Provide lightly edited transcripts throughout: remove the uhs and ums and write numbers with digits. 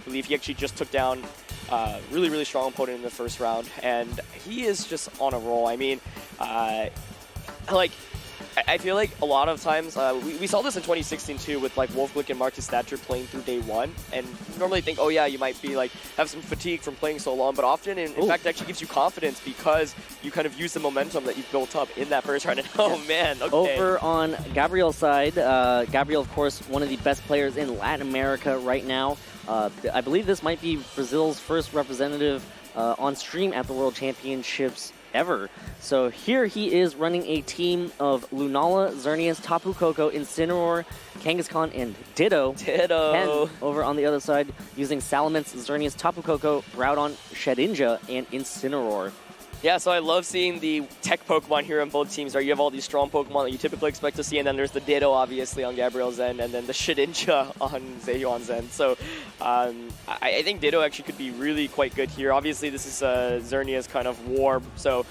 believe he actually just took down really, really strong opponent in the first round, and he is just on a roll. I mean, like, I feel like a lot of times, we saw this in 2016 too with like Wolfglick and Marcus Thatcher playing through day one, and you normally think, oh yeah, you might be like, have some fatigue from playing so long, but often in fact it actually gives you confidence because you kind of use the momentum that you've built up in that first round, and oh man, okay. Over on Gabriel's side, Gabriel, of course, one of the best players in Latin America right now. I believe this might be Brazil's first representative on stream at the World Championships ever. So here he is running a team of Lunala, Xerneas, Tapu Koko, Incineroar, Kangaskhan, and Ditto. Ken over on the other side using Salamence, Xerneas, Tapu Koko, Groudon, Shedinja, and Incineroar. Yeah, so I love seeing the tech Pokemon here on both teams. Right, you have all these strong Pokemon that you typically expect to see, and then there's the Ditto, obviously, on Gabriel's end, and then the Shedinja on Zheyuan's end. So I think Ditto actually could be really quite good here. Obviously, this is Xerneas kind of war, so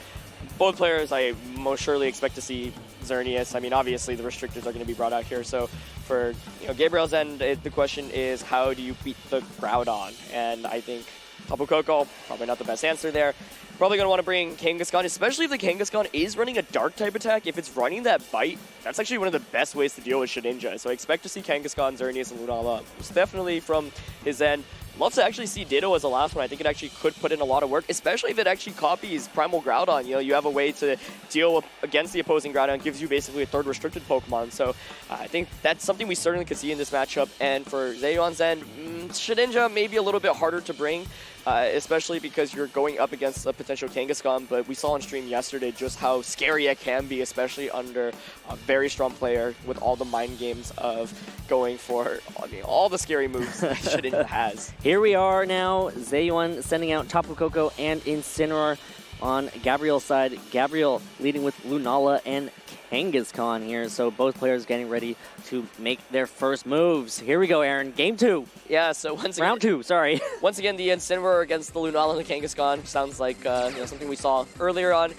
both players I most surely expect to see Xerneas. I mean, obviously, the restrictors are going to be brought out here. So for Gabriel's end, the question is, how do you beat the Groudon? And I think Tapu Koko, probably not the best answer there. Probably going to want to bring Kangaskhan, especially if the Kangaskhan is running a dark type attack. If it's running that bite, that's actually one of the best ways to deal with Shedinja. So I expect to see Kangaskhan, Xerneas, and Lunala. It's definitely from his end. Love to actually see Ditto as the last one. I think it actually could put in a lot of work, especially if it actually copies Primal Groudon. You have a way to deal against the opposing Groudon. It gives you basically a third restricted Pokemon. So I think that's something we certainly could see in this matchup. And for Zheyuan's end, Shedinja may be a little bit harder to bring, especially because you're going up against a potential Kangaskhan. But we saw on stream yesterday just how scary it can be, especially under a very strong player with all the mind games of going for all the scary moves that Shedinja has. Here we are now, Zheyuan sending out Tapu Koko and Incineroar on Gabriel's side. Gabriel leading with Lunala and Kangaskhan here, so both players getting ready to make their first moves. Here we go, Aaron. Game 2. Yeah, so once again... Round 2, sorry. Once again, the Incineroar against the Lunala and the Kangaskhan sounds like something we saw earlier on.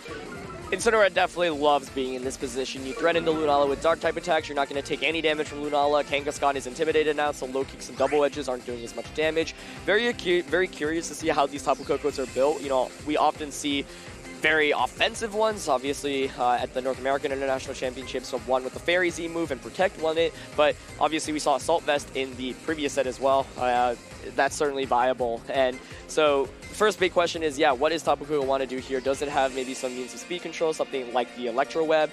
Incineroar definitely loves being in this position. You threaten the Lunala with dark type attacks, you're not going to take any damage from Lunala. Kangaskhan is intimidated now, so low kicks and double edges aren't doing as much damage. Very curious to see how these Tapu Kokos are built. We often see very offensive ones, obviously at the North American International Championships, one with the Fairy Z move and Protect won it, but obviously we saw Assault Vest in the previous set as well. That's certainly viable. And so first big question is, what does Tapu Koko want to do here? Does it have maybe some means of speed control, something like the Electro Web?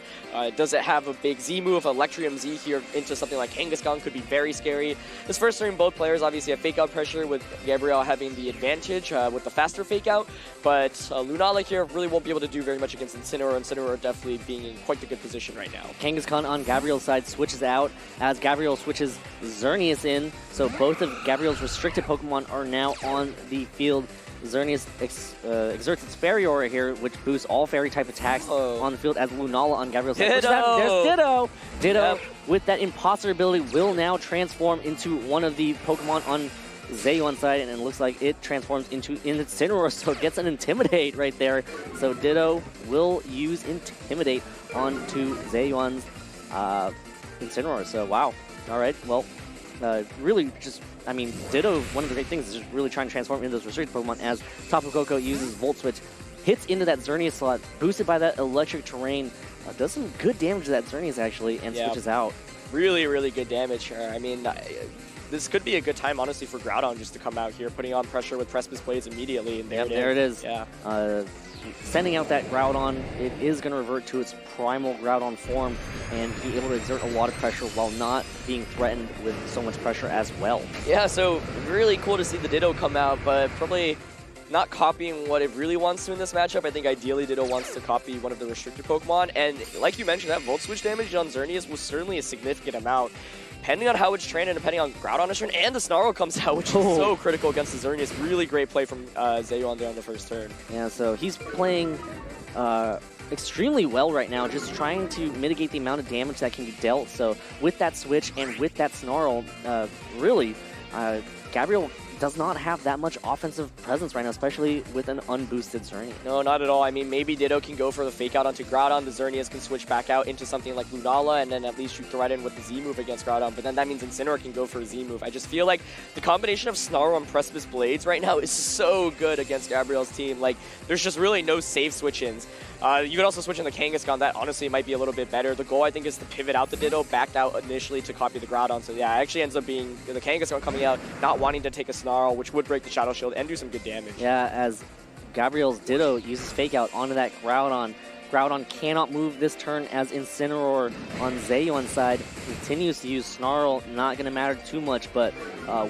Does it have a big Z move, Electrium Z here into something like Kangaskhan? Could be very scary. This first turn, both players obviously have fake out pressure, with Gabriel having the advantage with the faster fake out, but Lunala here really won't be able to do very much against Incineroar. Incineroar definitely being in quite the good position right now. Kangaskhan on Gabriel's side switches out as Gabriel switches Xerneas in, so both of Gabriel's restricted Pokemon are now on the field. Xerneas exerts its Fairy Aura here, which boosts all Fairy-type attacks on the field as Lunala on Gabriel's side. There's Ditto! Ditto, with that Imposter ability, will now transform into one of the Pokemon on Zheyuan's side, and it looks like it transforms into Incineroar, so it gets an Intimidate right there. So Ditto will use Intimidate onto Zheyuan's Incineroar. So wow. All right, well, really just, I mean, Ditto, one of the great things is just really trying to transform into those restricted Pokemon as Tapu Koko uses Volt Switch, hits into that Xerneas slot, boosted by that electric terrain, does some good damage to that Xerneas actually, and switches out. Really, really good damage here. I mean, this could be a good time, honestly, for Groudon just to come out here, putting on pressure with Precipice Blades immediately, and there it is. Yeah. Sending out that Groudon, it is going to revert to its primal Groudon form and be able to exert a lot of pressure while not being threatened with so much pressure as well. Yeah, so really cool to see the Ditto come out, but probably not copying what it really wants to in this matchup. I think ideally Ditto wants to copy one of the restricted Pokemon, and like you mentioned, that Volt Switch damage on Xerneas was certainly a significant amount. Depending on how it's trained and depending on Groudon's turn, and the Snarl comes out, which is so critical against the Xerneas. Really great play from Zheyuan there on the first turn. Yeah, so he's playing extremely well right now, just trying to mitigate the amount of damage that can be dealt. So with that switch and with that Snarl, really, Gabriel does not have that much offensive presence right now, especially with an unboosted Xerneas. No, not at all. I mean, maybe Ditto can go for the fake out onto Groudon. The Xerneas can switch back out into something like Lunala, and then at least you threat in with the Z move against Groudon. But then that means Incineroar can go for a Z move. I just feel like the combination of Snarl and Precipice Blades right now is so good against Gabriel's team. Like, there's just really no safe switch-ins. You can also switch in the Kangaskhan. That honestly might be a little bit better. The goal, I think, is to pivot out the Ditto, backed out initially to copy the Groudon. So yeah, it actually ends up being the Kangaskhan coming out, not wanting to take a Snarl, which would break the Shadow Shield and do some good damage. Yeah, as Gabriel's Ditto uses Fake Out onto that Groudon. Groudon cannot move this turn as Incineroar on Zheyuan's side continues to use Snarl. Not going to matter too much, but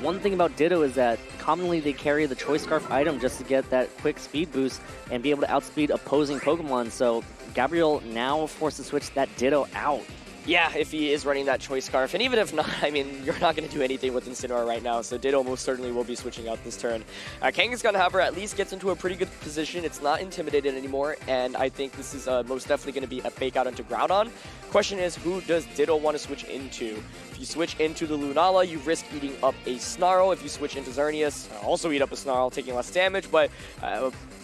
one thing about Ditto is that commonly they carry the Choice Scarf item just to get that quick speed boost and be able to outspeed opposing Pokemon. So Gabriel now forced to switch that Ditto out. Yeah, if he is running that Choice Scarf, and even if not, I mean, you're not going to do anything with Incineroar right now, so Ditto most certainly will be switching out this turn. Kangaskhan, however, at least gets into a pretty good position. It's not intimidated anymore, and I think this is most definitely going to be a fake out into Groudon. Question is, who does Ditto want to switch into? If you switch into the Lunala, you risk eating up a Snarl. If you switch into Xerneas, also eat up a Snarl, taking less damage, but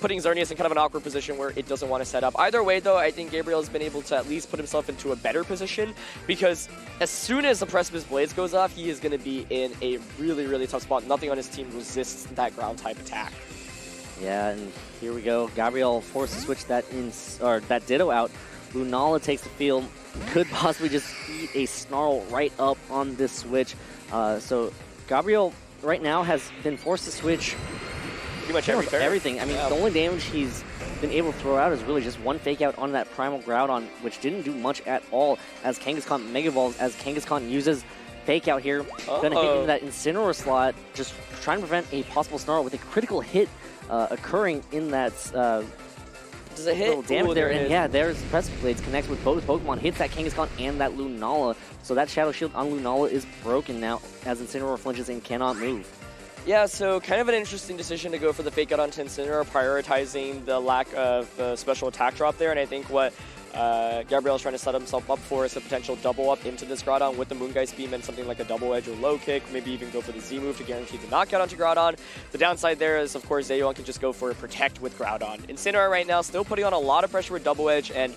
putting Xerneas in kind of an awkward position where it doesn't want to set up. Either way, though, I think Gabriel has been able to at least put himself into a better position, because as soon as the Precipice Blades goes off, he is going to be in a really, really tough spot. Nothing on his team resists that ground-type attack. Yeah, and here we go. Gabriel forced to switch that that Ditto out. Lunala takes the field, could possibly just eat a Snarl right up on this switch. So Gabriel right now has been forced to switch pretty much every turn. Everything. I mean, the only damage he's been able to throw out is really just one fake out on that Primal Groudon, which didn't do much at all as Kangaskhan Mega Evolves, as Kangaskhan uses fake out here. Gonna hit into that Incineroar slot, just trying to prevent a possible Snarl with a critical hit occurring in that does it hit? Little damage there, and yeah, there's Precipice Blades, connects with both Pokemon, hits that Kangaskhan and that Lunala. So that Shadow Shield on Lunala is broken now as Incineroar flinches and cannot move. Yeah, so kind of an interesting decision to go for the fake out onto Incineroar, prioritizing the lack of the special attack drop there, and I think what Gabriel is trying to set himself up for is a potential double up into this Groudon with the Moongeist Beam and something like a double edge or low kick, maybe even go for the Z move to guarantee the knockout onto Groudon. The downside there is, of course, Zheyuan can just go for a protect with Groudon. Incineroar right now still putting on a lot of pressure with double edge, and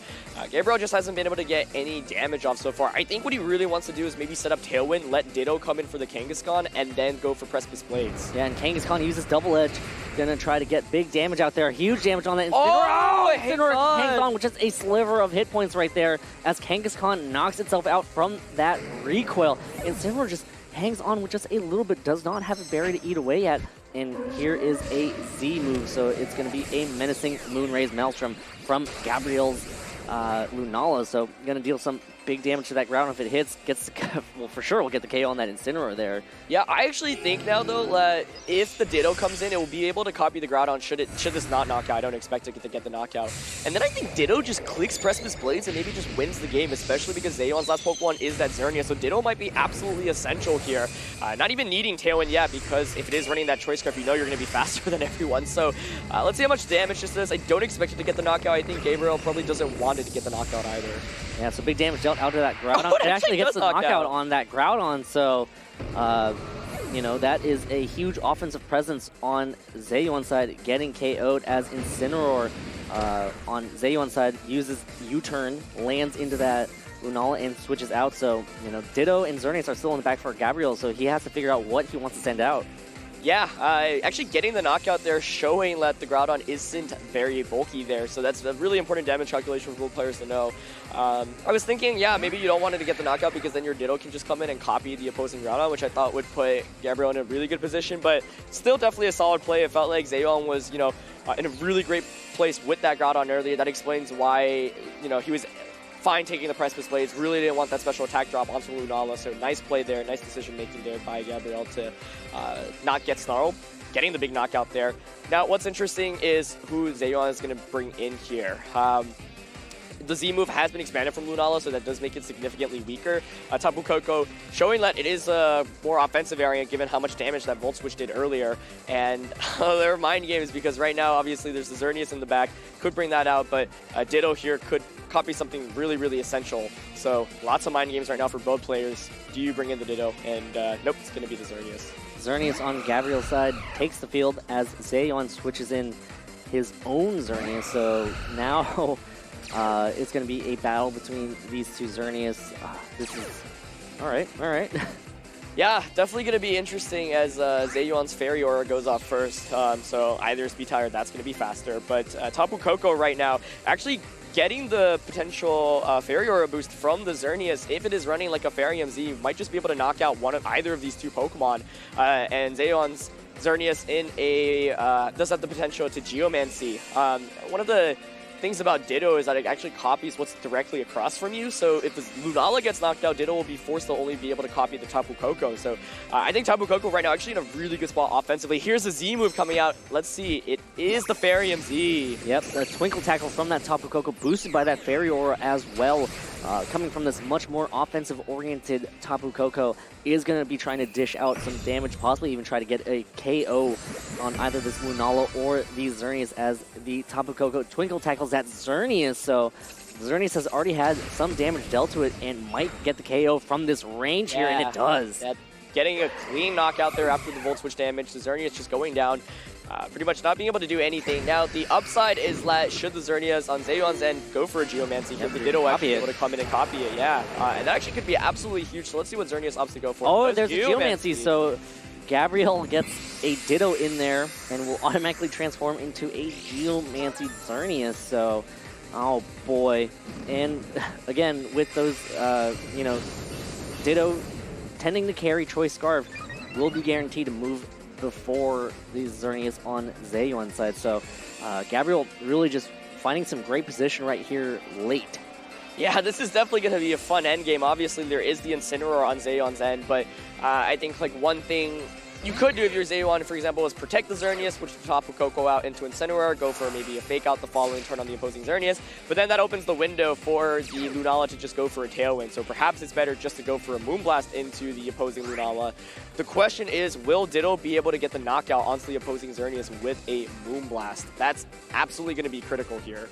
Gabriel just hasn't been able to get any damage off so far. I think what he really wants to do is maybe set up Tailwind, let Ditto come in for the Kangaskhan, and then go for Precipice Blades. Yeah, and Kangaskhan uses double edge. Gonna try to get big damage out there. Huge damage on that Incineroar. Oh, Incineroar hangs on with just a sliver of hit points right there as Kangaskhan knocks itself out from that recoil. Incineroar just hangs on with just a little bit, does not have a berry to eat away at. And here is a Z move, so it's going to be a menacing Moonraze Maelstrom from Gabriel's Lunala. So going to deal some big damage to that ground. If it hits, gets well, for sure we'll get the KO on that Incineroar there. Yeah, I actually think now though that if the Ditto comes in, it will be able to copy the Groudon should this not knock out. I don't expect it to get the knockout. And then I think Ditto just clicks Precipice Blades and maybe just wins the game, especially because Zheyuan's last Pokemon is that Xerneas. So Ditto might be absolutely essential here. Not even needing Tailwind yet, because if it is running that Choice Scarf, you know you're going to be faster than everyone. So let's see how much damage this does. I don't expect it to get the knockout. I think Gabriel probably doesn't want it to get the knockout either. Yeah, so big damage dealt out to that Groudon. Oh, it actually gets the knockout on that Groudon, so you know, that is a huge offensive presence on Zheyuan's side, getting KO'd as Incineroar on Zheyuan's side uses U-turn, lands into that Lunala and switches out. So, you know, Ditto and Xerneas are still in the back for Gabriel, so he has to figure out what he wants to send out. Yeah, actually getting the knockout there, showing that the Groudon isn't very bulky there, so that's a really important damage calculation for both players to know. I was thinking, yeah, maybe you don't want it to get the knockout because then your Ditto can just come in and copy the opposing Groudon, which I thought would put Gabriel in a really good position, but still definitely a solid play. It felt like Zheyuan was, you know, in a really great place with that Groudon earlier. That explains why, you know, he was fine taking the Precipice Blades, really didn't want that special attack drop onto Lunala, so nice play there, nice decision making there by Gabriel to not get Snarl, getting the big knockout there. Now, what's interesting is who Zheyuan is going to bring in here. The Z move has been expanded from Lunala, so that does make it significantly weaker. Tapu Koko showing that it is a more offensive variant given how much damage that Volt Switch did earlier. And they're mind games because right now, obviously, there's the Xerneas in the back. Could bring that out, but Ditto here could copy something really, really essential. So lots of mind games right now for both players. Do you bring in the Ditto? And nope, it's going to be the Xerneas. Xerneas on Gabriel's side takes the field as Zheyuan switches in his own Xerneas. So now it's going to be a battle between these two Xerneas. This is... All right. Yeah, definitely going to be interesting as Zheyuan's Fairy Aura goes off first. So either Speed Tire, that's going to be faster. But Tapu Koko right now actually getting the potential Fairy Aura boost from the Xerneas, if it is running like a Fairy MZ, might just be able to knock out one of either of these two Pokemon. And Zheyuan's Xerneas in a does have the potential to Geomancy. One of the things about Ditto is that it actually copies what's directly across from you. So if the Lunala gets knocked out, Ditto will be forced to only be able to copy the Tapu Koko. So I think Tapu Koko right now actually in a really good spot offensively. Here's a Z move coming out. Let's see. It is the Fairy MZ. Yep, a Twinkle Tackle from that Tapu Koko boosted by that Fairy Aura as well. Coming from this much more offensive-oriented Tapu Koko is going to be trying to dish out some damage, possibly even try to get a KO on either this Lunala or these Xerneas as the Tapu Koko Twinkle Tackles at Xerneas. So Xerneas has already had some damage dealt to it and might get the KO from this range here, and it does. Getting a clean knockout there after the Volt Switch damage. The Xerneas just going down. Pretty much not being able to do anything. Now, the upside is that should the Xerneas on Zheyuan's end go for a Geomancy, the Ditto actually able to come in and copy it, and that actually could be absolutely huge. So let's see what Xerneas opts to go for. Oh, there's a Geomancy, so Gabriel gets a Ditto in there and will automatically transform into a Geomancy Xerneas. So, oh boy. And again, with those, Ditto tending to carry Choice Scarf will be guaranteed to move before these Xerneas on Zheyuan's side. So Gabriel really just finding some great position right here late. Yeah, this is definitely going to be a fun endgame. Obviously, there is the Incineroar on Zheyuan's end, but I think like one thing you could do if you're Zheyuan, for example, is protect the Xerneas, switch the Tapu Koko out into Incineroar, go for maybe a fake out the following turn on the opposing Xerneas, but then that opens the window for the Lunala to just go for a Tailwind. So perhaps it's better just to go for a Moonblast into the opposing Lunala. The question is, will Ditto be able to get the knockout onto the opposing Xerneas with a Moonblast? That's absolutely going to be critical here.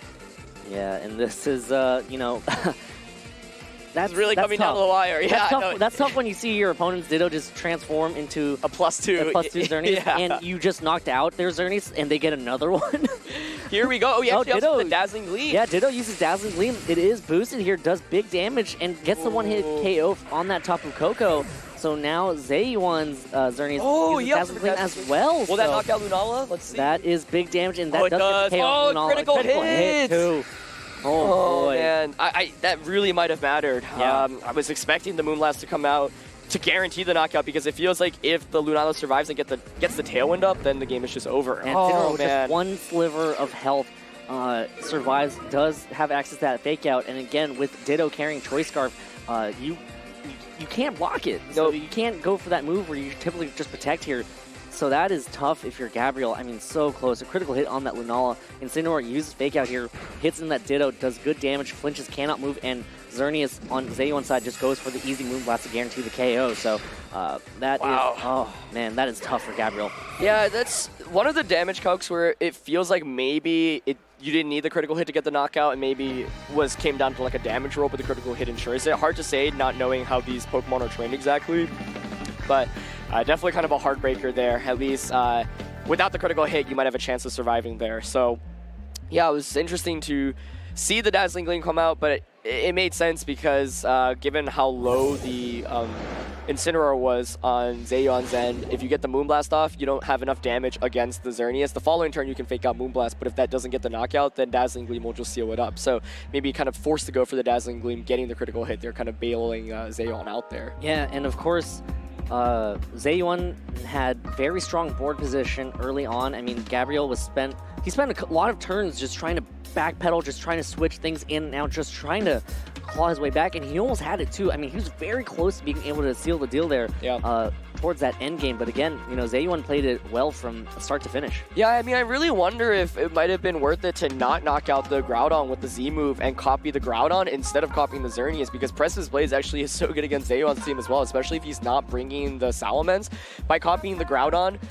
Yeah, and this is, That's really coming tough. down the wire. Yeah, that's tough when you see your opponent's Ditto just transform into a +2 Xerneas, and you just knocked out their Xerneas, and they get another one. Here we go. Oh, yeah, Ditto, the Dazzling Gleam. Yeah, Ditto uses Dazzling Gleam. It is boosted here, does big damage, and gets the one-hit KO on that Tapu Koko. So now Zheyuan's Xerneas uses Dazzling Gleam as well. Will that knock out Lunala? Let's see. That is big damage, and that does get KO Lunala. Critical hit too. Oh boy. Man, that really might have mattered. Yeah. I was expecting the Moonblast to come out to guarantee the knockout because it feels like if the Lunala survives and gets the Tailwind up, then the game is just over. And with just one sliver of health survives, does have access to that fake out, and again with Ditto carrying Choice Scarf, you can't block it. So you can't go for that move where you typically just protect here. So that is tough if you're Gabriel. I mean, so close. A critical hit on that Lunala. Incineroar uses Fake Out here, hits in that Ditto, does good damage, flinches, cannot move, and Xerneas on Zheyuan's side just goes for the easy Moonblast to guarantee the KO. So that is, oh man, that is tough for Gabriel. Yeah, that's one of the damage calcs where it feels like maybe you didn't need the critical hit to get the knockout, and maybe came down to like a damage roll, but the critical hit ensures it. Hard to say, not knowing how these Pokemon are trained exactly, but definitely kind of a heartbreaker there. At least without the critical hit, you might have a chance of surviving there. So yeah, it was interesting to see the Dazzling Gleam come out, but it made sense because given how low the Incineroar was on Zheyuan's end, if you get the Moonblast off, you don't have enough damage against the Xerneas. The following turn, you can fake out Moonblast, but if that doesn't get the knockout, then Dazzling Gleam will just seal it up. So maybe kind of forced to go for the Dazzling Gleam, getting the critical hit. They're kind of bailing Zheyuan out there. Yeah, and of course, Zheyuan had very strong board position early on. I mean, Gabriel spent a lot of turns just trying to backpedal, just trying to switch things in and out, just trying to claw his way back, and he almost had it too. I mean, he was very close to being able to seal the deal there towards that end game, but again, Zheyuan played it well from start to finish. Yeah, I mean, I really wonder if it might have been worth it to not knock out the Groudon with the Z move and copy the Groudon instead of copying the Xerneas, because Press's Blades actually is so good against Zheyuan's team as well, especially if he's not bringing the Salamence. By copying the Groudon,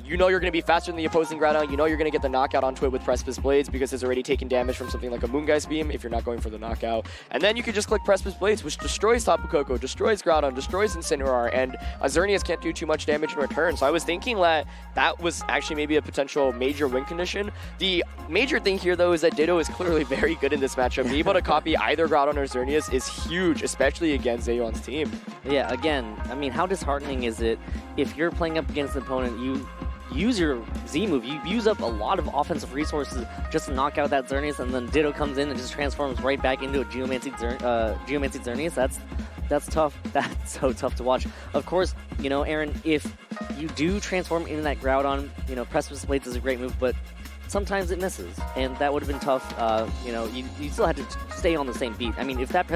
you know you're going to be faster than the opposing Groudon, you know you're going to get the knockout onto it with Press's Blades because it's already taken damage from something like a Moongeist Beam if you're not going for the knockout. And then you can just click Press's Blades, which destroys Tapu Koko, destroys Groudon, destroys Incineroar, and Xerneas can't do do too much damage in return. So I was thinking that was actually maybe a potential major win condition. The major thing here, though, is that Ditto is clearly very good in this matchup. Being able to copy either Groudon or Xerneas is huge, especially against Zheyuan's team. Yeah, again, I mean, how disheartening is it if you're playing up against an opponent, you use your Z move, you use up a lot of offensive resources just to knock out that Xerneas, and then Ditto comes in and just transforms right back into a Geomancy Xerneas. That's tough. That's so tough to watch. Of course, you know, Aaron, if you do transform into that Groudon, you know, Precipice Blades is a great move, but sometimes it misses, and that would have been tough. You know, you still had to stay on the same beat. I mean, if that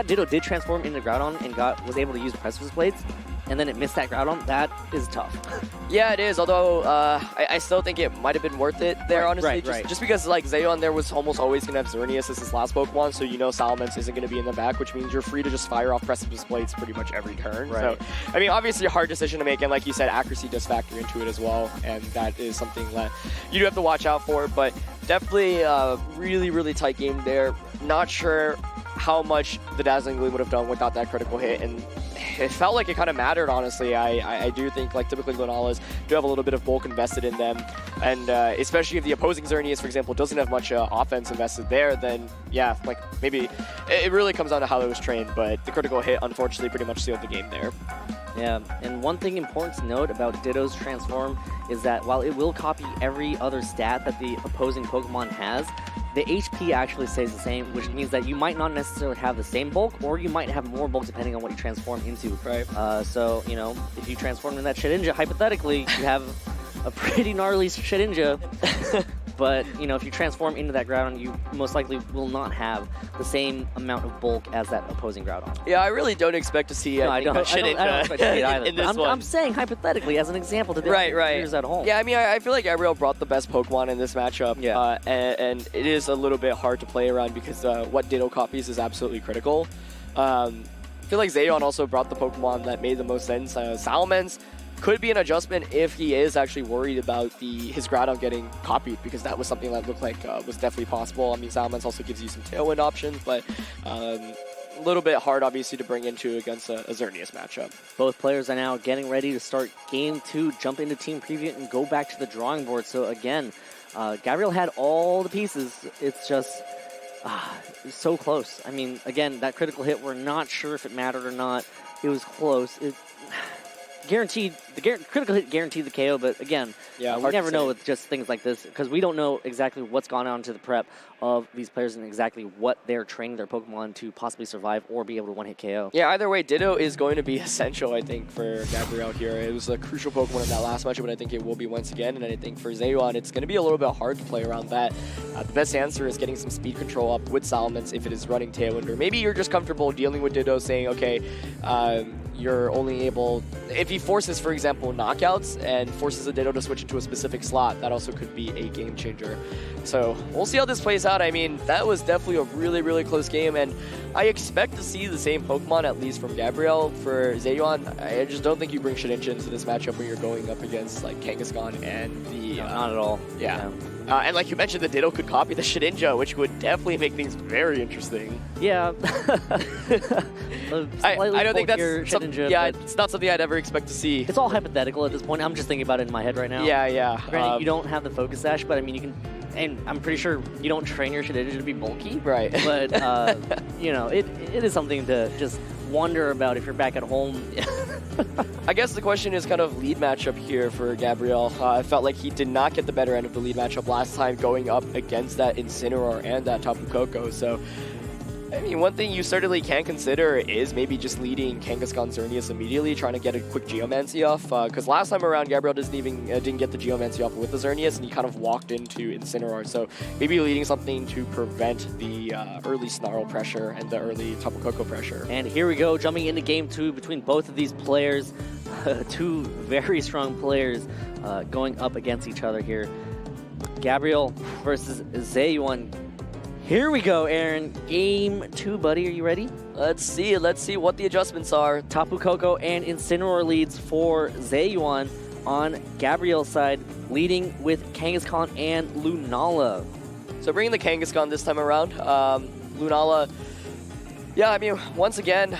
Ditto did transform into Groudon and was able to use Precipice Blades, and then it missed that Groudon, that is tough. Yeah, it is, although I still think it might have been worth it there, honestly. Just because, like, Zheyuan there was almost always going to have Xerneas as his last Pokemon, so you know Salamence isn't going to be in the back, which means you're free to just fire off Precipice Blades pretty much every turn. Right. So, I mean, obviously a hard decision to make, and like you said, accuracy does factor into it as well, and that is something that you do have to watch out for, but definitely a really, really tight game there. Not sure how much the Dazzling Gleam would have done without that critical hit, and it felt like it kind of mattered, honestly. I do think, like, typically Lunalas do have a little bit of bulk invested in them, and especially if the opposing Xerneas, for example, doesn't have much offense invested there, then yeah, like, maybe it really comes down to how it was trained, but the critical hit, unfortunately, pretty much sealed the game there. Yeah, and one thing important to note about Ditto's transform is that while it will copy every other stat that the opposing Pokemon has, the HP actually stays the same, which means that you might not necessarily have the same bulk, or you might have more bulk depending on what you transform into. Right. So, you know, if you transform into that Shedinja, hypothetically, you have a pretty gnarly Shedinja. But, you know, if you transform into that Groudon, you most likely will not have the same amount of bulk as that opposing Groudon. Yeah, I really don't expect to see I don't expect to see it either. in this one. I'm saying hypothetically as an example to the viewers at home. Yeah, I mean, I feel like Gabriel brought the best Pokemon in this matchup. Yeah. And it is a little bit hard to play around because what Ditto copies is absolutely critical. I feel like Zheyuan also brought the Pokemon that made the most sense. Salamence could be an adjustment if he is actually worried about his Groudon getting copied, because that was something that looked like was definitely possible. I mean, Salamence also gives you some Tailwind options, but a little bit hard, obviously, to bring into against a Xerneas matchup. Both players are now getting ready to start Game 2, jump into Team Preview, and go back to the drawing board. So again, Gabriel had all the pieces. It's just so close. I mean, again, that critical hit, we're not sure if it mattered or not. It was close. Critical hit guaranteed the KO, but again, we never know with just things like this, because we don't know exactly what's gone on to the prep of these players and exactly what they're training their Pokemon to possibly survive or be able to one-hit KO. Yeah, either way, Ditto is going to be essential, I think, for Gabriel here. It was a crucial Pokemon in that last matchup, but I think it will be once again, and I think for Zheyuan, it's going to be a little bit hard to play around that. The best answer is getting some speed control up with Salamence if it is running Tailwind, or maybe you're just comfortable dealing with Ditto, saying, okay, you're only able, if he forces, for example, knockouts and forces a Ditto to switch into a specific slot, that also could be a game changer. So we'll see how this plays out. I mean, that was definitely a really, really close game, and I expect to see the same Pokemon, at least from Gabriel. For Zheyuan, I just don't think you bring Shedinja into this matchup when you're going up against, like, Kangaskhan and the... No, not at all. Yeah. And like you mentioned, the Ditto could copy the Shedinja, which would definitely make things very interesting. Yeah. I don't think that's Shedinja, it's not something I'd ever expect to see. It's all hypothetical at this point. I'm just thinking about it in my head right now. Yeah. Granted, you don't have the Focus Sash, but I mean, you can, and I'm pretty sure you don't train your Shedinja to be bulky. Right. But, you know, it is something to just wonder about if you're back at home. I guess the question is kind of lead matchup here for Gabriel. I felt like he did not get the better end of the lead matchup last time going up against that Incineroar and that Tapu Koko. So, I mean, one thing you certainly can consider is maybe just leading Kangaskhan Xerneas immediately, trying to get a quick Geomancy off. Because last time around, Gabriel didn't get the Geomancy off with the Xerneas, and he kind of walked into Incineroar. So maybe leading something to prevent the early Snarl pressure and the early Tapu Koko pressure. And here we go, jumping into Game 2 between both of these players. Two very strong players going up against each other here. Gabriel versus Zheyuan. Here we go, Aaron. Game 2, buddy. Are you ready? Let's see what the adjustments are. Tapu Koko and Incineroar leads for Zheyuan on Gabriel's side, leading with Kangaskhan and Lunala. So bringing the Kangaskhan this time around. Lunala, yeah, I mean, once again,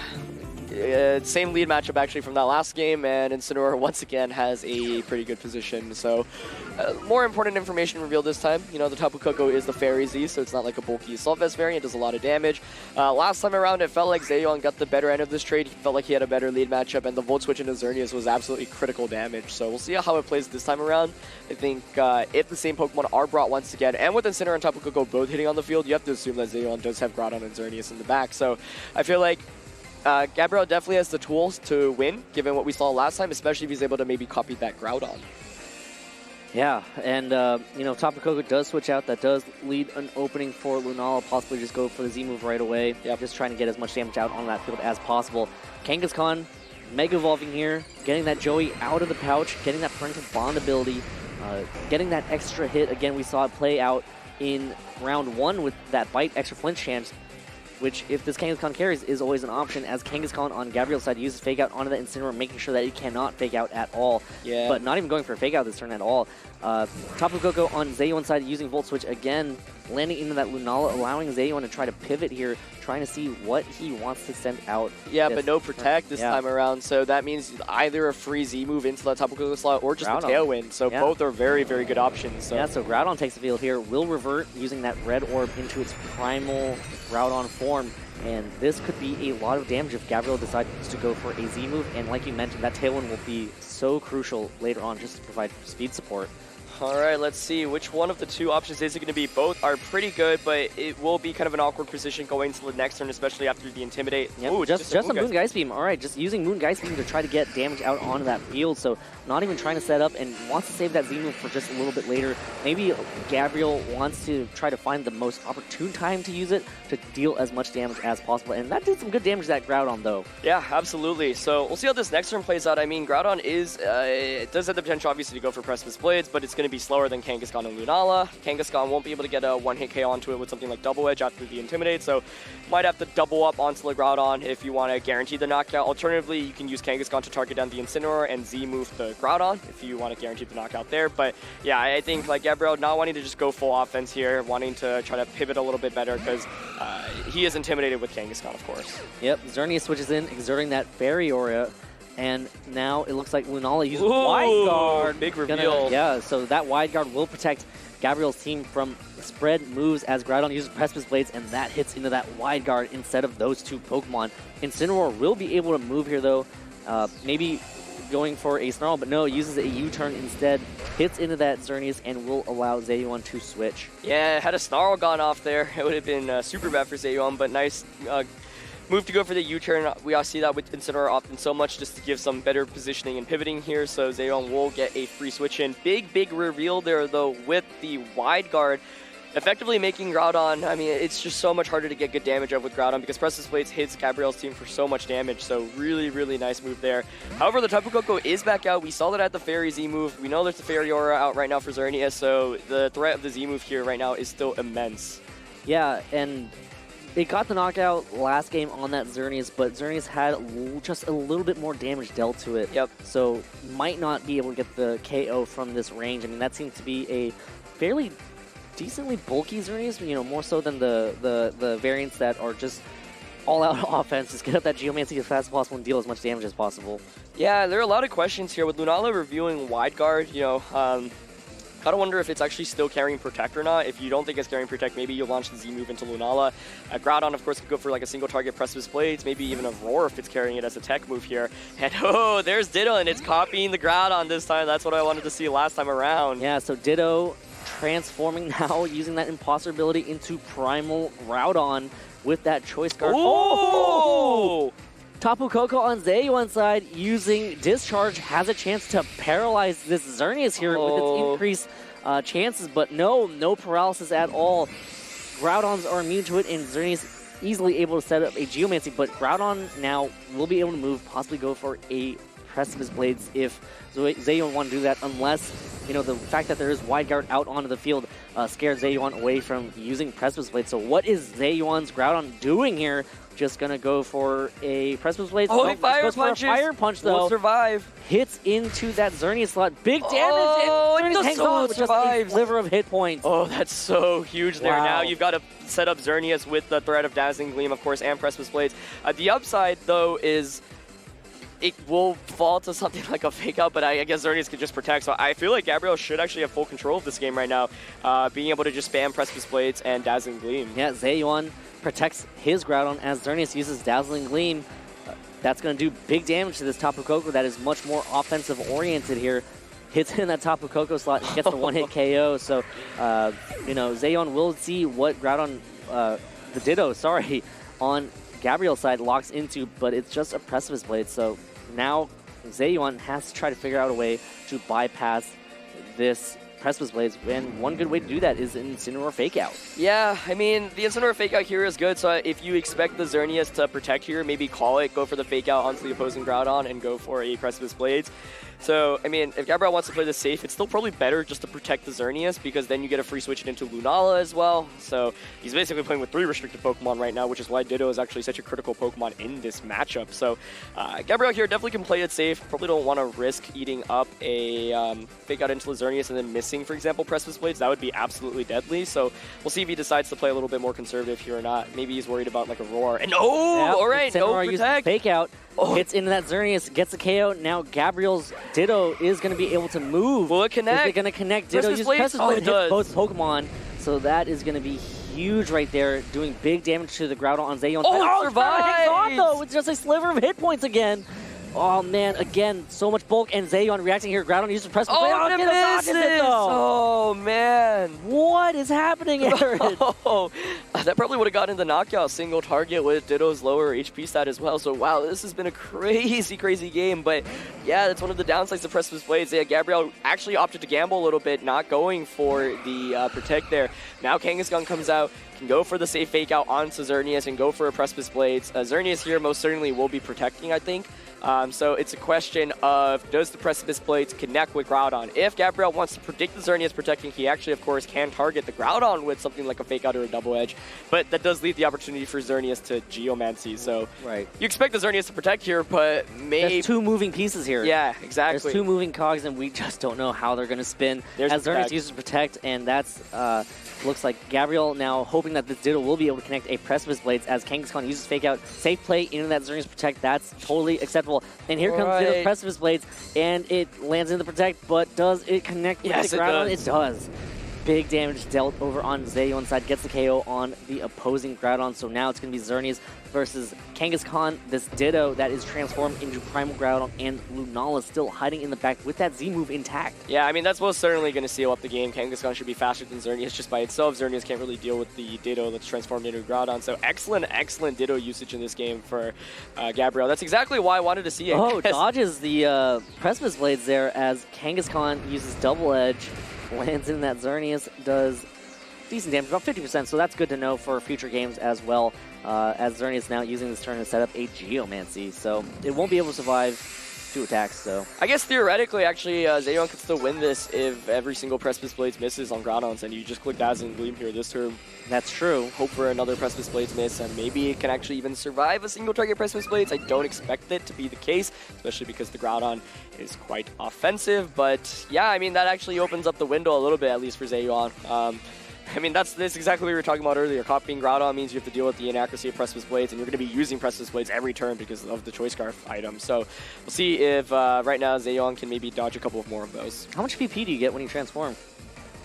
same lead matchup actually from that last game, and Incineroar once again has a pretty good position. So more important information revealed this time. You know, the Tapu Koko is the Fairy Z, so it's not like a bulky Assault Vest variant. It does a lot of damage. Last time around, it felt like Zheyuan got the better end of this trade. He felt like he had a better lead matchup, and the Volt Switch into Xerneas was absolutely critical damage. So we'll see how it plays this time around. I think if the same Pokemon are brought once again, and with Incineroar and Tapu Koko both hitting on the field, you have to assume that Zheyuan does have Groudon and Xerneas in the back. So I feel like Gabriel definitely has the tools to win, given what we saw last time, especially if he's able to maybe copy that Groudon. Yeah, and you know, Tapu Koko does switch out. That does lead an opening for Lunala, possibly just go for the Z move right away. Yeah, just trying to get as much damage out on that field as possible. Kangaskhan, Mega Evolving here, getting that Joey out of the pouch, getting that Parental Bond ability, getting that extra hit. Again, we saw it play out in round 1 with that Bite extra flinch chance, which, if this Kangaskhan carries, is always an option, as Kangaskhan on Gabriel's side uses Fake Out onto that Incineroar, making sure that it cannot Fake Out at all. Yeah. But not even going for a Fake Out this turn at all. Tapu Koko on Zheyuan's side using Volt Switch again, landing into that Lunala, allowing Zheyuan to try to pivot here, trying to see what he wants to send out. Yeah, but no Protect this time around, so that means either a free Z move into that Tapu Koko slot or just a Tailwind. So both are very, very good options. So. Yeah, so Groudon takes the field here, will revert using that red orb into its primal Groudon form. And this could be a lot of damage if Gabriel decides to go for a Z move. And like you mentioned, that Tailwind will be so crucial later on just to provide speed support. All right, let's see which one of the two options is it going to be. Both are pretty good, but it will be kind of an awkward position going to the next turn, especially after the Intimidate. Yep. Ooh, just a Moon Geist Beam. All right, just using Moon Geist Beam to try to get damage out onto that field. So not even trying to set up and wants to save that Z move for just a little bit later. Maybe Gabriel wants to try to find the most opportune time to use it to deal as much damage as possible. And that did some good damage to that Groudon, though. Yeah, absolutely. So we'll see how this next turn plays out. I mean, Groudon is, it does have the potential, obviously, to go for Precipice Blades, but it's going to be slower than Kangaskhan and Lunala. Kangaskhan won't be able to get a one-hit KO onto it with something like Double Edge after the Intimidate, so might have to double up onto the Groudon if you want to guarantee the knockout. Alternatively, you can use Kangaskhan to target down the Incineroar and Z-move the Groudon if you want to guarantee the knockout there. But yeah, I think like Gabriel not wanting to just go full offense here, wanting to try to pivot a little bit better because he is intimidated with Kangaskhan, of course. Yep, Xerneas switches in, exerting that Fairy Aura. And now it looks like Lunala uses Wide Guard. Big reveal. Yeah, so that Wide Guard will protect Gabriel's team from spread moves as Groudon uses Precipice Blades, and that hits into that Wide Guard instead of those two Pokemon. Incineroar will be able to move here, though. Maybe going for a Snarl, but no, uses a U-turn instead, hits into that Xerneas, and will allow Zheyuan to switch. Yeah, had a Snarl gone off there, it would have been super bad for Zheyuan, but nice move to go for the U-turn. We all see that with Incineroar often so much just to give some better positioning and pivoting here, so Zheyuan will get a free switch in. Big reveal there, though, with the Wide Guard. Effectively making Groudon, I mean, it's just so much harder to get good damage out with Groudon because Precipice Blades hits Gabriel's team for so much damage, so really nice move there. However, the Tapu Koko is back out. We saw that at the Fairy Z move. We know there's the Fairy Aura out right now for Xerneas, so the threat of the Z move here right now is still immense. Yeah, and it got the knockout last game on that Xerneas, but Xerneas had just a little bit more damage dealt to it. Yep. So might not be able to get the KO from this range. I mean, that seems to be a fairly decently bulky Xerneas, you know, more so than the variants that are just all-out offense. Just get up that Geomancy as fast as possible and deal as much damage as possible. Yeah, there are a lot of questions here. With Lunala reviewing Wide Guard, you know, gotta wonder if it's actually still carrying Protect or not. If you don't think it's carrying Protect, maybe you'll launch the Z move into Lunala. Groudon, of course, could go for like a single target Precipice Blades, maybe even a Roar if it's carrying it as a tech move here. And oh, there's Ditto, and it's copying the Groudon this time. That's what I wanted to see last time around. Yeah, so Ditto transforming now, using that Imposter ability into Primal Groudon with that Choice Guard. Oh! Tapu Koko on Zheyuan's side using Discharge has a chance to paralyze this Xerneas here with its increased chances, but no paralysis at all. Groudons are immune to it, and Xerneas easily able to set up a Geomancy, but Groudon now will be able to move, possibly go for a Precipice Blades if Zheyuan want to do that, unless, you know, the fact that there is Wide Guard out onto the field scared Zheyuan away from using Precipice Blade. So what is Zheyuan's Groudon doing here? Just going to go for a Precipice Blade. Holy fire punch! Fire punch, though. Will survive. Hits into that Xerneas slot. Big damage. Oh, and Xerneas hangs on with just a sliver of hit points. Oh, that's so huge there. Wow. Now you've got to set up Xerneas with the threat of Dazzling Gleam, of course, and Precipice Blades. The upside, though, is it will fall to something like a fake out, but I guess Xerneas can just protect. So I feel like Gabriel should actually have full control of this game right now, being able to just spam Precipice Blades and Dazzling Gleam. Yeah, Zheyuan protects his Groudon as Xerneas uses Dazzling Gleam. That's going to do big damage to this Tapu Koko that is much more offensive-oriented here. Hits in that Tapu Koko slot and gets the one-hit KO. So, you know, Zheyuan will see what Groudon, the Ditto, sorry, on Gabriel's side locks into, but it's just a Precipice Blade. So now Zheyuan has to try to figure out a way to bypass this Precipice Blades, and one good way to do that is an Incineroar Fake Out. Yeah, I mean, the Incineroar Fake Out here is good, so if you expect the Xerneas to protect here, maybe call it, go for the Fake Out onto the opposing Groudon, and go for a Precipice Blades. So, I mean, if Gabriel wants to play this safe, it's still probably better just to protect the Xerneas, because then you get a free switch it into Lunala as well. So, he's basically playing with 3 restricted Pokemon right now, which is why Ditto is actually such a critical Pokemon in this matchup. So, Gabriel here definitely can play it safe. Probably don't want to risk eating up a Fake Out into the Xerneas and then missing, for example, Precipice Blades. That would be absolutely deadly. So, we'll see if he decides to play a little bit more conservative here or not. Maybe he's worried about, like, a Roar. And Yep, all right, no protect. Fake Out. Hits into that Xerneas, gets a KO. Now Gabriel's Ditto is going to be able to move. Will it connect? Is it going to connect? Ditto uses Precipice Blade and hits both Pokemon. So that is going to be huge right there, doing big damage to the Groudon on Zheyuan. Oh, it survives! Hangs on, though, with just a sliver of hit points again. Oh, man, again, so much bulk, and Zheyuan reacting here. Groudon uses Precipice Blade. Oh, it misses! Oh, man. What is happening, Aaron? Oh, that probably would have gotten the knockout single target with Ditto's lower HP stat as well. So, wow, this has been a crazy, crazy game. But, yeah, that's one of the downsides of Precipice Blades. Yeah, Gabriel actually opted to gamble a little bit, not going for the Protect there. Now Kangaskhan comes out, can go for the safe Fake Out onto Xerneas and go for a Precipice Blades. Xerneas here most certainly will be protecting, I think. So it's a question of, does the Precipice Blades connect with Groudon? If Gabriel wants to predict the Xerneas protecting, he actually, of course, can target the Groudon with something like a Fake Out or a Double Edge. But that does leave the opportunity for Xerneas to Geomancy. So right. You expect the Xerneas to protect here, but maybe... There's 2 moving pieces here. Yeah, exactly. There's 2 moving cogs, and we just don't know how they're going to spin. As Xerneas uses Protect, and that's... looks like Gabriel now hoping that this Ditto will be able to connect a Precipice Blades as Kangaskhan uses Fake Out. Safe play into that Xerneas Protect. That's totally acceptable. And here comes Ditto's Precipice Blades, and it lands in the Protect, but does it connect with the Groudon? It does. Big damage dealt over on Zheyuan's side. Gets the KO on the opposing Groudon. So now it's going to be Xerneas versus Kangaskhan. This Ditto that is transformed into Primal Groudon, and Lunala still hiding in the back with that Z move intact. Yeah, I mean, that's most certainly going to seal up the game. Kangaskhan should be faster than Xerneas just by itself. Xerneas can't really deal with the Ditto that's transformed into Groudon. So excellent, excellent Ditto usage in this game for Gabriel. That's exactly why I wanted to see it. Oh, dodges the Precipice Blades there as Kangaskhan uses Double Edge. Lands in that Xerneas, does decent damage, about 50%, so that's good to know for future games as well, as Xerneas now using this turn to set up a Geomancy, so it won't be able to survive 2 attacks, so... I guess theoretically, actually, Zheyuan could still win this if every single Precipice Blades misses on Groudons, and you just click Dazzling Gleam here this turn. That's true. Hope for another Precipice Blades miss, and maybe it can actually even survive a single target Precipice Blades. I don't expect it to be the case, especially because the Groudon is quite offensive, but yeah, I mean, that actually opens up the window a little bit, at least for Zheyuan. I mean, that's exactly what we were talking about earlier. Copying Groudon means you have to deal with the inaccuracy of Precipice Blades, and you're going to be using Precipice Blades every turn because of the Choice Scarf item. So we'll see if right now Zheyuan can maybe dodge a couple of more of those. How much PP do you get when you transform?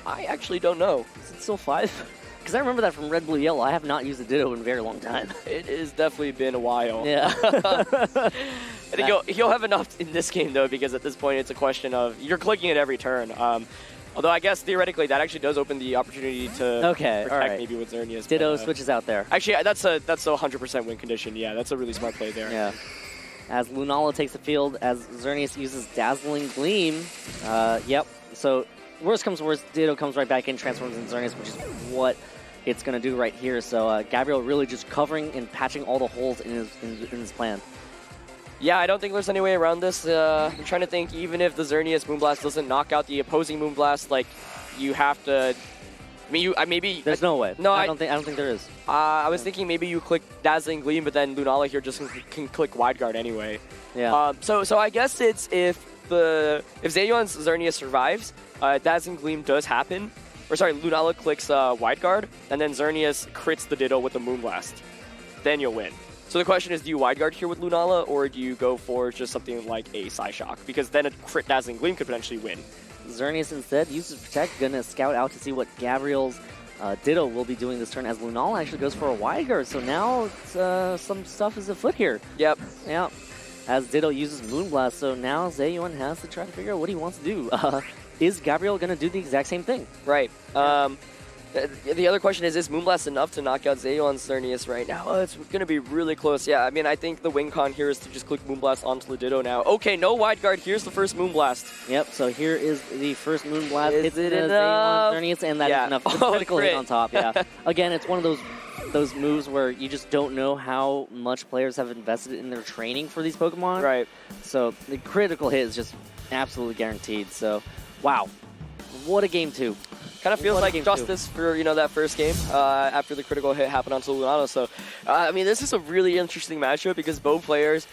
I actually don't know. Is it still 5? Because I remember that from Red, Blue, Yellow. I have not used a Ditto in a very long time. It has definitely been a while. Yeah. I think he'll have enough in this game, though, because at this point it's a question of you're clicking it every turn. Although I guess theoretically that actually does open the opportunity to protect maybe with Xerneas. Ditto switches out there. Actually, that's a 100% win condition. Yeah, that's a really smart play there. Yeah. As Lunala takes the field, as Xerneas uses Dazzling Gleam. Yep. So worst comes to worst, Ditto comes right back in, transforms into Xerneas, which is what it's going to do right here. So Gabriel really just covering and patching all the holes in his plan. Yeah, I don't think there's any way around this. I'm trying to think, even if the Xerneas Moonblast doesn't knock out the opposing Moonblast, like, you have to I mean, maybe There's no way. No, I don't think there is. I was thinking maybe you click Dazzling Gleam, but then Lunala here just can click Wide Guard anyway. Yeah. So I guess it's if Zheyuan's Xerneas survives, Dazzling Gleam does happen. Or sorry, Lunala clicks Wide Guard, and then Xerneas crits the Ditto with the Moonblast. Then you'll win. So the question is, do you Wide Guard here with Lunala, or do you go for just something like a Psyshock? Because then a crit Dazzling Gleam could potentially win. Xerneas instead uses Protect, gonna scout out to see what Gabriel's Ditto will be doing this turn, as Lunala actually goes for a Wide Guard. So now some stuff is afoot here. Yep. Yeah. As Ditto uses Moonblast, so now Zheyuan has to try to figure out what he wants to do. Is Gabriel gonna do the exact same thing? Right. The other question is Moonblast enough to knock out Zheyuan's Xerneas right now? It's going to be really close. Yeah, I mean, I think the win con here is to just click Moonblast onto the Ditto now. Okay, no Wide Guard. Here's the first Moonblast. Yep, so here is the first Moonblast. Is it enough? Zheyuan's Xerneas, and that is enough. The critical hit on top, yeah. Again, it's one of those moves where you just don't know how much players have invested in their training for these Pokemon. Right. So the critical hit is just absolutely guaranteed. So, wow. What a game two. Kind of feels like justice for, that first game after the critical hit happened onto Lunala. So, I mean, this is a really interesting matchup because both players,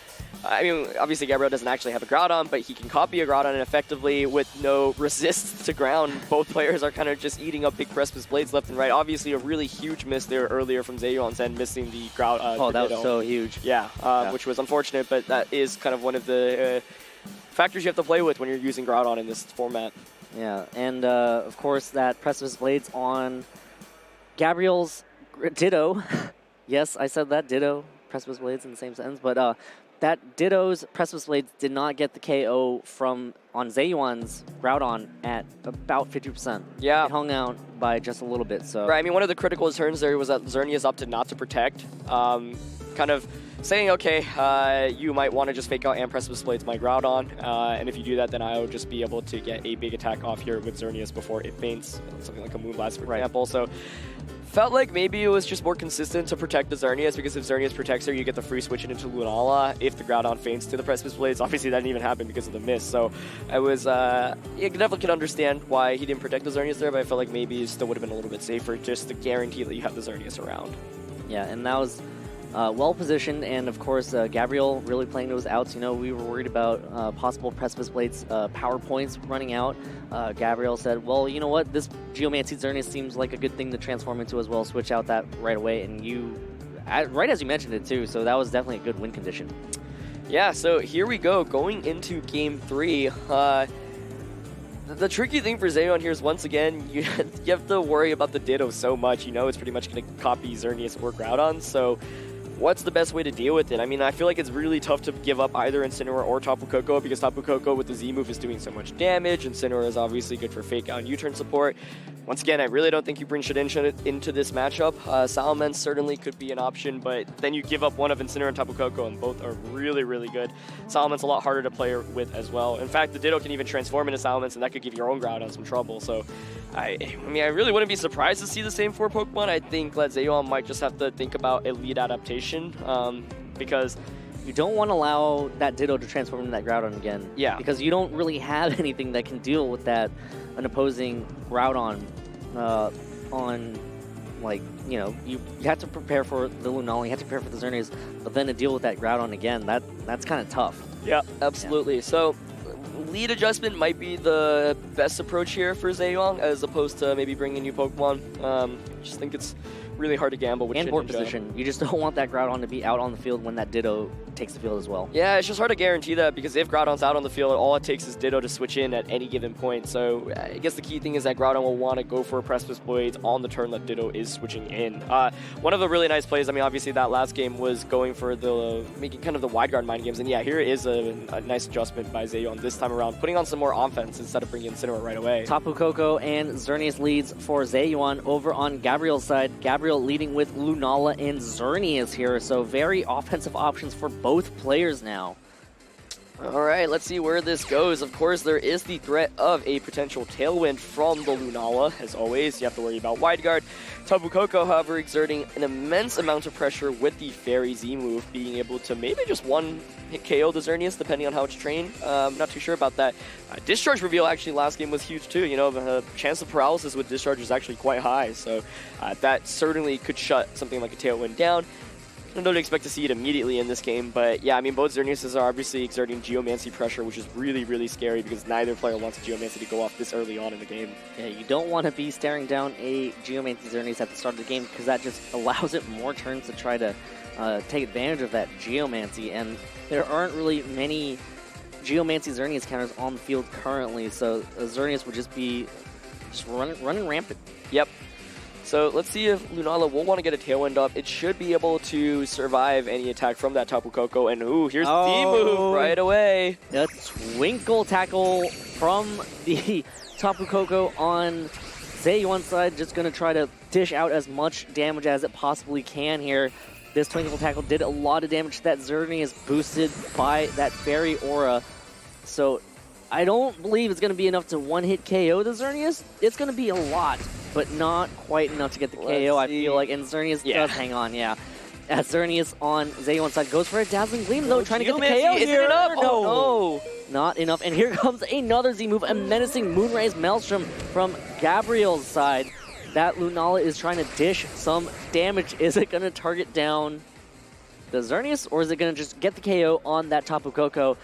I mean, obviously Gabriel doesn't actually have a Groudon, but he can copy a Groudon, and effectively with no resist to ground, both players are kind of just eating up big Precipice Blades left and right. Obviously, a really huge miss there earlier from Zheyuan's end, missing the Groudon. Oh, that was so huge. Yeah, which was unfortunate, but that is kind of one of the factors you have to play with when you're using Groudon in this format. Yeah, and of course that Precipice Blades on Gabriel's Ditto. Yes, I said that, Ditto, Precipice Blades in the same sentence, but that Ditto's Precipice Blades did not get the KO on Zheyuan's Groudon at about 50%. Yeah. It hung out by just a little bit, so. Right, I mean, one of the critical turns there was that Xerneas opted not to protect, kind of saying, okay, you might want to just fake out and Precipice Blades my Groudon, and if you do that, then I'll just be able to get a big attack off here with Xerneas before it faints, something like a Moonblast, for example. So, felt like maybe it was just more consistent to protect the Xerneas, because if Xerneas protects her, you get the free switch into Lunala if the Groudon faints to the Precipice Blades. Obviously, that didn't even happen because of the miss, so I was, you definitely could understand why he didn't protect the Xerneas there, but I felt like maybe it still would have been a little bit safer just to guarantee that you have the Xerneas around. Yeah, and that was well positioned, and of course Gabriel really playing those outs. We were worried about possible Precipice Blades power points running out. Gabriel said, well, you know what, this Geomancy Xerneas seems like a good thing to transform into as well, switch out that right away, and right as you mentioned it too, so that was definitely a good win condition. Yeah, so here we go, going into Game 3. The tricky thing for Zheyuan here is, once again, you have to worry about the Ditto so much. It's pretty much going to copy Xerneas or Groudon, so what's the best way to deal with it? I mean, I feel like it's really tough to give up either Incineroar or Tapu Koko, because Tapu Koko with the Z move is doing so much damage. Incineroar is obviously good for fake out and U-turn support. Once again, I really don't think you bring Shedinja into this matchup. Salamence certainly could be an option, but then you give up one of Incineroar and Tapu Koko, and both are really, really good. Salamence a lot harder to play with as well. In fact, the Ditto can even transform into Salamence, and that could give your own Groudon some trouble. So, I mean, I really wouldn't be surprised to see the same 4 Pokemon. I think that Zheyuan might just have to think about a lead adaptation, because you don't want to allow that Ditto to transform into that Groudon again. Yeah. Because you don't really have anything that can deal with that, an opposing Groudon on, like, you have to prepare for the Lunala, you have to prepare for the Xerneas, but then to deal with that Groudon again, that's kind of tough. Yeah, absolutely. Yeah. So, lead adjustment might be the best approach here for Zheyuan, as opposed to maybe bringing new Pokemon. Just think it's really hard to gamble with and board position. You just don't want that Groudon to be out on the field when that Ditto takes the field as well. Yeah, it's just hard to guarantee that, because if Groudon's out on the field, all it takes is Ditto to switch in at any given point. So I guess the key thing is that Groudon will want to go for a Precipice Blades on the turn that Ditto is switching in. One of the really nice plays, I mean, obviously that last game was going for making kind of the wide guard mind games, and yeah, here is a nice adjustment by Zheyuan this time around, putting on some more offense instead of bringing Incineroar right away. Tapu Koko and Xerneas leads for Zheyuan. Over on Gabriel's side, Gabriel leading with Lunala and Xerneas here, so very offensive options for both players now. All right, let's see where this goes. Of course, there is the threat of a potential tailwind from the Lunala. As always, you have to worry about wide guard. Tapu Koko, however, exerting an immense amount of pressure with the Fairy Z move, being able to maybe just one-hit KO the Xerneas, depending on how it's trained. Not too sure about that. Discharge reveal actually last game was huge too. You know, the chance of paralysis with Discharge is actually quite high, so that certainly could shut something like a tailwind down. I don't expect to see it immediately in this game, but yeah, I mean, both Xerneas are obviously exerting Geomancy pressure, which is really, really scary because neither player wants a Geomancy to go off this early on in the game. Yeah, you don't want to be staring down a Geomancy Xerneas at the start of the game because that just allows it more turns to try to take advantage of that Geomancy, and there aren't really many Geomancy Xerneas counters on the field currently, so Xerneas would just be running rampant. Yep. So let's see if Lunala will want to get a Tailwind up. It should be able to survive any attack from that Tapu Koko. And ooh, here's the D-move right away. A twinkle tackle from the Tapu Koko on Zheyuan's side. Just going to try to dish out as much damage as it possibly can here. This twinkle tackle did a lot of damage to that Xerneas, boosted by that Fairy Aura. So I don't believe it's going to be enough to one-hit KO the Xerneas. It's going to be a lot, but not quite enough to get the KO, I feel like. And Xerneas does hang on, yeah. As Xerneas on Zheyuan's side goes for a Dazzling Gleam, though, trying to get the KO here. Is it enough? Oh, no. Not enough. And here comes another Z move, a menacing Moonrise Maelstrom from Gabriel's side. That Lunala is trying to dish some damage. Is it going to target down the Xerneas, or is it going to just get the KO on that Tapu Koko?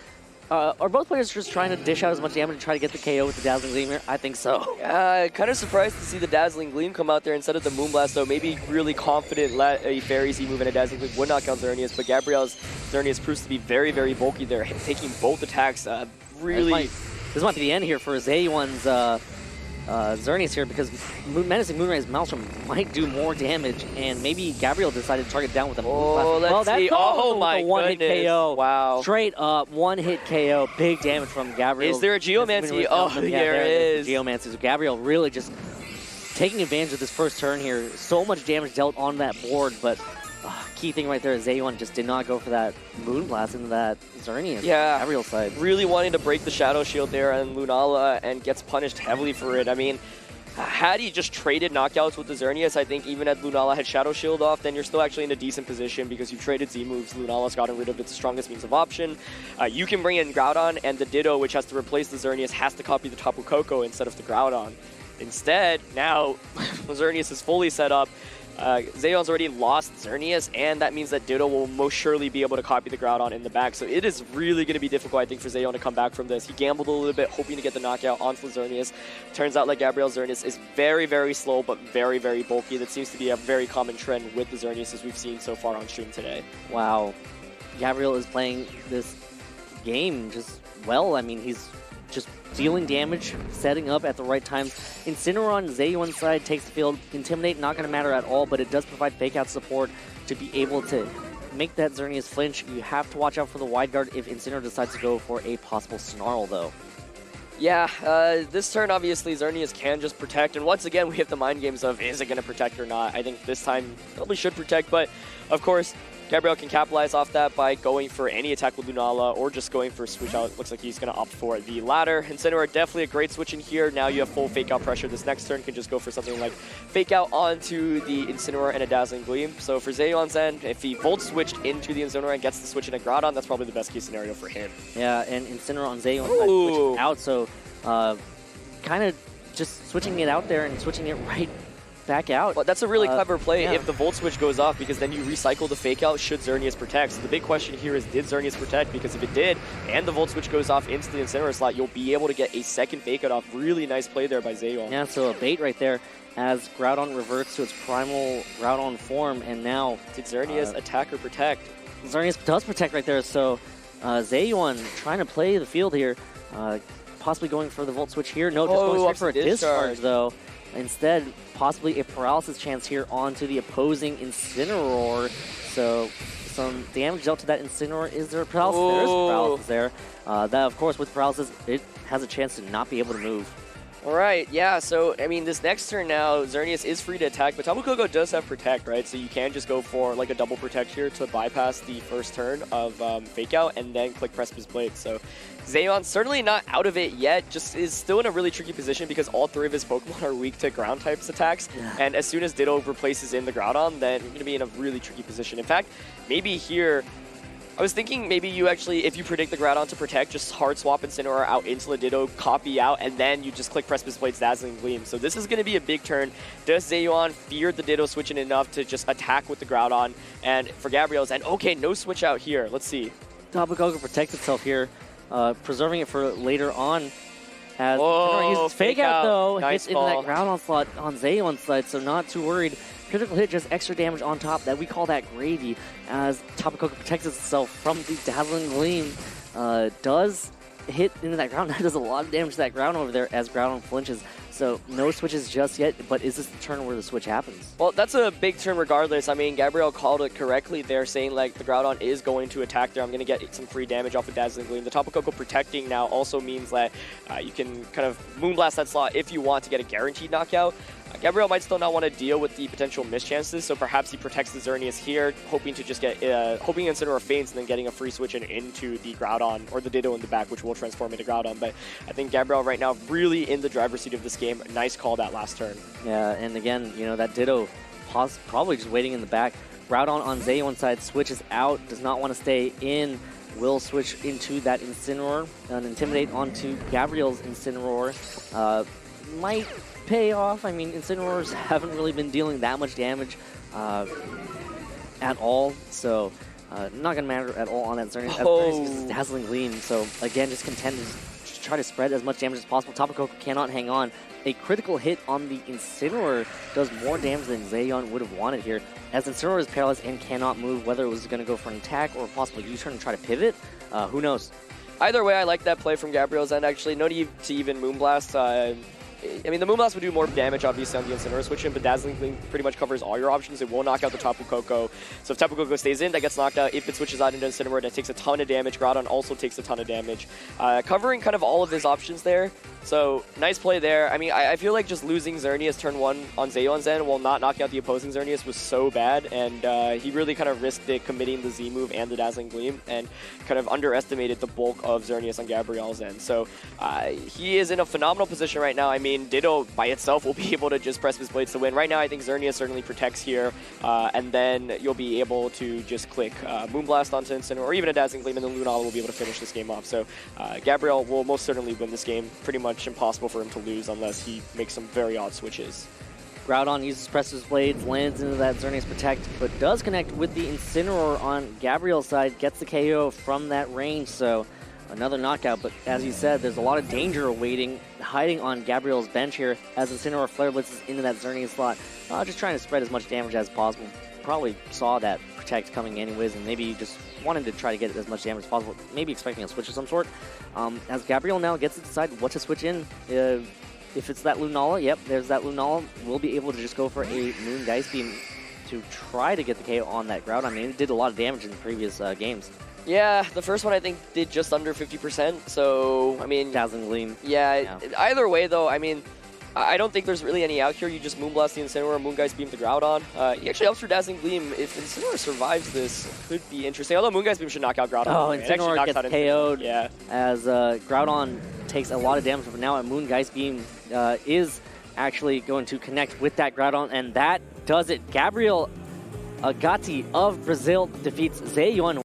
Are both players just trying to dish out as much damage and try to get the KO with the Dazzling Gleam here? I think so. Kind of surprised to see the Dazzling Gleam come out there instead of the Moonblast, though. Maybe really confident a Fairy Z move and a Dazzling Gleam would knock out Xerneas, but Gabriel's Xerneas proves to be very, very bulky there, taking both attacks. Really... This might be the end here for Zheyuan's Xerneas here, because Menacing Moonrise Maelstrom might do more damage, and maybe Gabriel decided to target down with a let's see. Oh my one-hit KO. Wow. Straight up, one-hit KO. Big damage from Gabriel. Is there a Geomancy? Oh, yeah, there is. Geomancy. So Gabriel really just taking advantage of this first turn here. So much damage dealt on that board, but key thing right there is Zheyuan just did not go for that Moonblast into that Xerneas. Yeah, Gabriel's side. Really wanting to break the Shadow Shield there and Lunala, and gets punished heavily for it. I mean, had he just traded knockouts with the Xerneas, I think even if Lunala had Shadow Shield off, then you're still actually in a decent position because you've traded Z moves. Lunala's gotten rid of its strongest means of option. You can bring in Groudon, and the Ditto, which has to replace the Xerneas, has to copy the Tapu Koko instead of the Groudon. Instead, now Xerneas is fully set up. Zheyuan's already lost Xerneas, and that means that Ditto will most surely be able to copy the Groudon in the back. So it is really going to be difficult, I think, for Zheyuan to come back from this. He gambled a little bit, hoping to get the knockout onto Xerneas. Turns out like Gabriel's Xerneas is very, very slow, but very, very bulky. That seems to be a very common trend with the Xerneas as we've seen so far on stream today. Wow. Gabriel is playing this game just well. I mean, he's just dealing damage, setting up at the right times. Incineroar on Zheyuan's side takes the field. Intimidate, not going to matter at all, but it does provide fake out support to be able to make that Xerneas flinch. You have to watch out for the wide guard if Incineroar decides to go for a possible Snarl, though. Yeah, this turn, obviously, Xerneas can just protect, and once again, we have the mind games of, is it going to protect or not? I think this time, probably should protect, but, of course, Gabriel can capitalize off that by going for any attack with Lunala or just going for a switch out. Looks like he's going to opt for the latter. Incineroar, definitely a great switch in here. Now you have full fake out pressure. This next turn can just go for something like fake out onto the Incineroar and a Dazzling Gleam. So for Zheyuan's end, if he Volt switched into the Incineroar and gets the switch in a Groudon, that's probably the best case scenario for him. Yeah, and Incineroar on Zheyuan's side switching out, so kind of just switching it out there and switching it right back out. Well, that's a really clever play if the Volt Switch goes off, because then you recycle the Fake Out should Xerneas protect. So the big question here is, did Xerneas protect? Because if it did, and the Volt Switch goes off into the Incineroar slot, you'll be able to get a second Fake Out off. Really nice play there by Zheyuan. Yeah, so a bait right there as Groudon reverts to its primal Groudon form, and now... Did Xerneas attack or protect? Xerneas does protect right there, so Zheyuan trying to play the field here, possibly going for the Volt Switch here. No, just going straight for a discharge, though. Instead, possibly a paralysis chance here onto the opposing Incineroar. So some damage dealt to that Incineroar. Is there a paralysis? There is paralysis there. That, of course, with paralysis, it has a chance to not be able to move. All right, yeah, so, I mean, this next turn now, Xerneas is free to attack, but Tapu Koko does have Protect, right? So you can just go for, like, a double Protect here to bypass the first turn of Fake Out and then click Precipice Blade. So Zheyuan certainly not out of it yet, just is still in a really tricky position because all three of his Pokemon are weak to ground types attacks. Yeah. And as soon as Ditto replaces in the Groudon, then you're going to be in a really tricky position. In fact, maybe here, I was thinking maybe you actually, if you predict the Groudon to Protect, just hard swap Incineroar out into the Ditto, copy out, and then you just click Precipice Blade's Dazzling Gleam. So this is going to be a big turn. Does Zheyuan fear the Ditto switching enough to just attack with the Groudon? And for Gabriel's end, okay, no switch out here. Let's see. Tapu Koko protects itself here, preserving it for later on. As uses Fake Out, though, nice hits into that Groudon slot on Zheyuan's side, so not too worried. Critical hit, just extra damage on top. That we call that gravy, as Tapu Koko protects itself from the Dazzling Gleam. Does hit into that ground. That does a lot of damage to that ground over there as Groudon flinches. So no switches just yet, but is this the turn where the switch happens? Well, that's a big turn regardless. I mean, Gabriel called it correctly there, saying like the Groudon is going to attack there. I'm going to get some free damage off of Dazzling Gleam. The Tapu Koko protecting now also means that you can kind of Moonblast that slot if you want to get a guaranteed knockout. Gabriel might still not want to deal with the potential miss chances, so perhaps he protects the Xerneas here, hoping to just get, hoping Incineroar faints and then getting a free switch in into the Groudon, or the Ditto in the back, which will transform into Groudon. But I think Gabriel right now really in the driver's seat of this game. Nice call that last turn. Yeah, and again, you know, that Ditto probably just waiting in the back. Groudon on Zheyuan's side switches out, does not want to stay in, will switch into that Incineroar and Intimidate onto Gabriel's Incineroar. Might pay off. I mean, Incineroars haven't really been dealing that much damage at all, so not going to matter at all on that Xerneas. Uses Dazzling Gleam, so again, just contend to try to spread as much damage as possible. Tapu Koko cannot hang on. A critical hit on the Incineroar does more damage than Zheyuan would have wanted here, as Incineroar is paralyzed and cannot move, whether it was going to go for an attack or a possible U-turn and try to pivot. Who knows? Either way, I like that play from Gabriel's end, actually. No need to even Moonblast. I mean, the Moonblast would do more damage, obviously, on the Incineroar switch in, but Dazzling Gleam pretty much covers all your options. It will knock out the Tapu Koko. So if Tapu Koko stays in, that gets knocked out. If it switches out into Incineroar, that takes a ton of damage. Groudon also takes a ton of damage. Covering kind of all of his options there. So, nice play there. I mean, I feel like just losing Xerneas turn 1 on Zheyuan's end while not knocking out the opposing Xerneas was so bad, and he really kind of risked it committing the Z move and the Dazzling Gleam, and kind of underestimated the bulk of Xerneas on Gabriel's end. So, he is in a phenomenal position right now. I mean, Ditto by itself will be able to just press his blades to win. Right now, I think Xerneas certainly protects here, and then you'll be able to just click Moonblast onto Incineroar, or even a Dazzling Gleam, and then Lunala will be able to finish this game off. So, Gabriel will most certainly win this game. Pretty much impossible for him to lose unless he makes some very odd switches. Groudon uses Precipice Blades, lands into that Xerneas Protect, but does connect with the Incineroar on Gabriel's side, gets the KO from that range, so another knockout. But as you said, there's a lot of danger awaiting, hiding on Gabriel's bench here as Incineroar Flare Blitzes into that Xerneas slot, just trying to spread as much damage as possible. Probably saw that Protect coming anyways, and maybe just wanted to try to get as much damage as possible, maybe expecting a switch of some sort. As Gabriel now gets to decide what to switch in. If it's that Lunala, yep, there's that Lunala. We'll be able to just go for a Moon Geist Beam to try to get the KO on that Groudon. I mean, it did a lot of damage in the previous games. Yeah, the first one I think did just under 50%, so, I mean... Dazzling Gleam. Yeah, either way though, I mean, I don't think there's really any out here. You just Moonblast the Incineroar, Moongeist Beam the Groudon. He actually helps for Dazzling Gleam. If Incineroar survives this, could be interesting. Although Moongeist Beam should knock out Groudon. Oh, Incineroar gets KO'd as Groudon takes a lot of damage, but now a Moongeist Beam is actually going to connect with that Groudon, and that does it. Gabriel Agati of Brazil defeats Zheyuan.